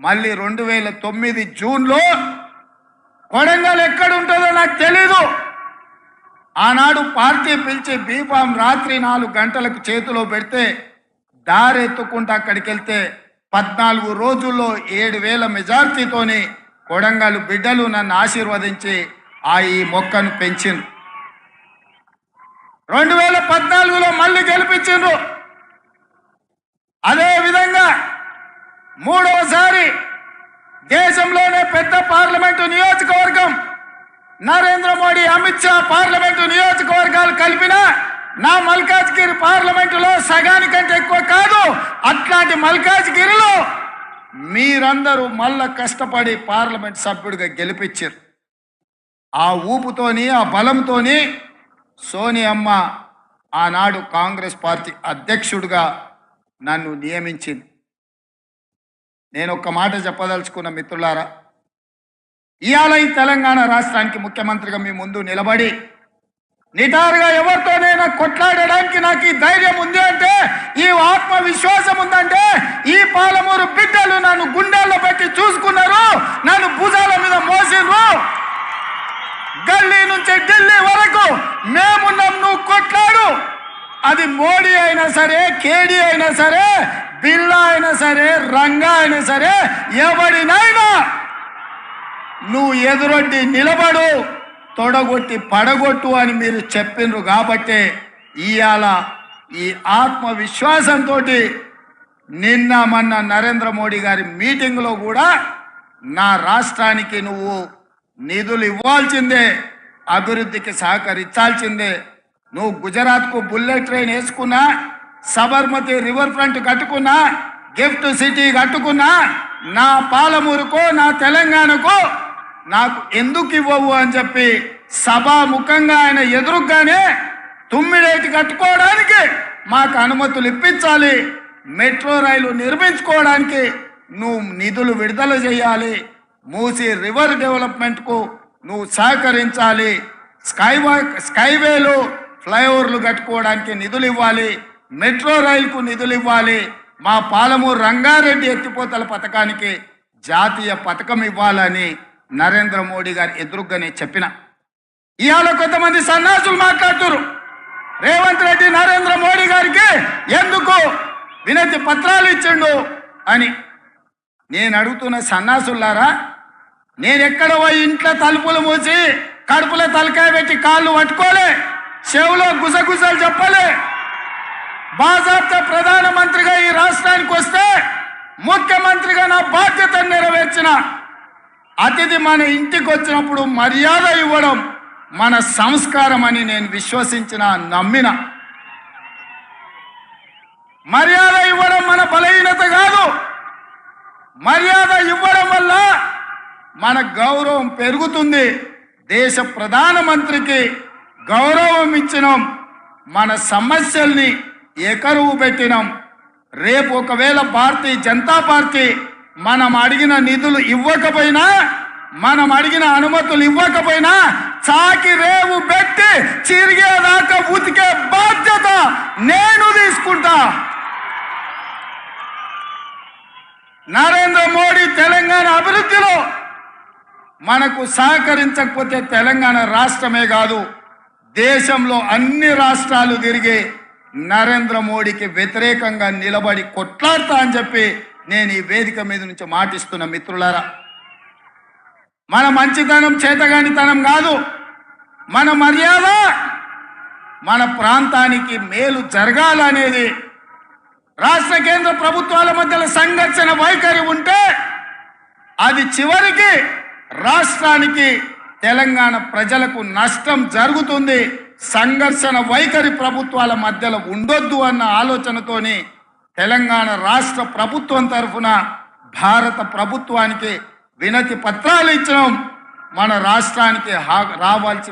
మళ్ళీ 2009 జూన్లో కొడంగల్ ఎక్కడ ఉంటుందో నాకు తెలీదు. ఆనాడు పార్టీ పిలిచి బీఫాం రాత్రి 4 గంటలకు చేతిలో పెడితే దారెత్తుకుంటూ అక్కడికి వెళ్తే 14 రోజుల్లో 7,000 మెజార్టీతోని కొడంగల్ బిడ్డలు నన్ను ఆశీర్వదించి ఈ మొక్కను పెంచిండ్రు. 2014లో మళ్ళీ గెలిపించిండ్రు. అదేవిధంగా మూడవసారి దేశంలోనే పెద్ద పార్లమెంటు నియోజకవర్గం నరేంద్ర మోడీ అమిత్ షా పార్లమెంటు నియోజకవర్గాలు కలిపిన నా మల్కాజ్గిరి పార్లమెంటులో సగానికంటే ఎక్కువ కాదు. అట్లాంటి మల్కాజ్గిరిలో మీరందరూ మళ్ళా కష్టపడి పార్లమెంట్ సభ్యుడిగా గెలిపించారు. ఆ ఊపుతోని ఆ బలంతోని సోనియమ్మ ఆనాడు కాంగ్రెస్ పార్టీ అధ్యక్షుడిగా నన్ను నియమించింది. నేను ఒక్క మాట చెప్పదలుచుకున్న మిత్రులారా, ఇవాళ ఈ తెలంగాణ రాష్ట్రానికి ముఖ్యమంత్రిగా మీ ముందు నిలబడి నిటారుగా ఎవరితోనైనా కొట్లాడడానికి నాకు ఈ ధైర్యం ఉంది అంటే, ఈ ఆత్మవిశ్వాసం ఉందంటే, ఈ పాలమూరు బిడ్డలు నన్ను గుండెల్లో పెట్టి చూసుకున్నారు, నన్ను భుజాల మీద మోసిండ్రు. గల్లీ నుంచి ఢిల్లీ వరకు మేమున్నాం, నువ్వు కొట్లాడు. అది మోడీ అయినా సరే, కేడీ అయినా సరే, బిల్లా అయినా సరే, రంగా అయినా సరే, ఎవడినైనా నువ్వు ఎదురొడ్డి నిలబడు, తొడగొట్టి పడగొట్టు అని మీరు చెప్పిండ్రు. కాబట్టి ఇవాళ ఈ ఆత్మవిశ్వాసంతో నిన్న మొన్న నరేంద్ర మోడీ గారి మీటింగ్లో కూడా నా రాష్ట్రానికి నువ్వు నిధులు ఇవ్వాల్సిందే, అభివృద్ధికి సహకరించాల్సిందే. నువ్వు గుజరాత్కు బుల్లెట్ ట్రైన్ వేసుకున్నా, సబర్మతి రివర్ ఫ్రంట్ కట్టుకున్నా, గిఫ్ట్ సిటీ కట్టుకున్నా, నా పాలమూరుకో నా తెలంగాణకు నాకు ఎందుకు ఇవ్వవు అని చెప్పి సభాముఖంగా ఆయన ఎదురుగానే తుమ్మిడేటి కట్టుకోవడానికి మాకు అనుమతులు ఇప్పించాలి, మెట్రో రైలు నిర్మించుకోవడానికి నువ్వు నిధులు విడుదల చేయాలి, మూసి రివర్ డెవలప్మెంట్కు నువ్వు సహకరించాలి, స్కైవేలు ఫ్లైఓవర్లు కట్టుకోవడానికి నిధులు ఇవ్వాలి, మెట్రో రైలుకు నిధులు ఇవ్వాలి, మా పాలమూరు రంగారెడ్డి ఎత్తిపోతల పథకానికి జాతీయ పథకం ఇవ్వాలని నరేంద్ర మోడీ గారు ఎదురుగానే చెప్పిన. ఇవాళ కొంతమంది సన్నాసులు మాట్లాడుతున్నారు, రేవంత్ రెడ్డి నరేంద్ర మోడీ గారికి ఎందుకు వినతి పత్రాలు ఇచ్చిండు అని. నేను అడుగుతున్న సన్నాసులారా, నేను ఎక్కడ పోయి ఇంట్లో తలుపులు మూసి కడుపులో తలకాయ పెట్టి కాళ్ళు పట్టుకోలే, చెవులో గుసగుసలు చెప్పలే. బాజాప్తా ప్రధానమంత్రిగా ఈ రాష్ట్రానికి వస్తే ముఖ్యమంత్రిగా నా బాధ్యతను నెరవేర్చిన. అతిథి మన ఇంటికి వచ్చినప్పుడు మర్యాద ఇవ్వడం మన సంస్కారం అని నేను విశ్వసించిన, నమ్మిన. మర్యాద ఇవ్వడం మన బలహీనత కాదు. మర్యాద ఇవ్వడం వల్ల మన గౌరవం పెరుగుతుంది. దేశ ప్రధానమంత్రికి గౌరవం ఇచ్చినాం, మన సమస్యల్ని ఏకరువు పెట్టినాం. రేపు ఒకవేళ భారతీయ జనతా పార్టీ మనం అడిగిన నిధులు ఇవ్వకపోయినా, మనం అడిగిన అనుమతులు ఇవ్వకపోయినా చాకి రేవు పెట్టి చిరిగేదాకా ఉతికే బాధ్యత నేను తీసుకుంటా. నరేంద్ర మోడీ తెలంగాణ అభివృద్ధిలో మనకు సహకరించకపోతే తెలంగాణ రాష్ట్రమే కాదు, దేశంలో అన్ని రాష్ట్రాలు తిరిగి నరేంద్ర మోడీకి వ్యతిరేకంగా నిలబడి కొట్లాడతా అని చెప్పి నేను ఈ వేదిక మీద నుంచి మాటిస్తున్న మిత్రులారా. మన మంచితనం చేతగానితనం కాదు, మన మర్యాద మన ప్రాంతానికి మేలు జరగాలనేది. రాష్ట్ర కేంద్ర ప్రభుత్వాల మధ్యలో సంఘర్షణ వైఖరి ఉంటే అది చివరికి రాష్ట్రానికి తెలంగాణ ప్రజలకు నష్టం జరుగుతుంది. సంఘర్షణ వైఖరి ప్రభుత్వాల మధ్యలో ఉండొద్దు అన్న ఆలోచనతోని తెలంగాణ రాష్ట్ర ప్రభుత్వం తరఫున భారత ప్రభుత్వానికి వినతి పత్రాలు ఇచ్చినాం. మన రాష్ట్రానికి రావాల్సిన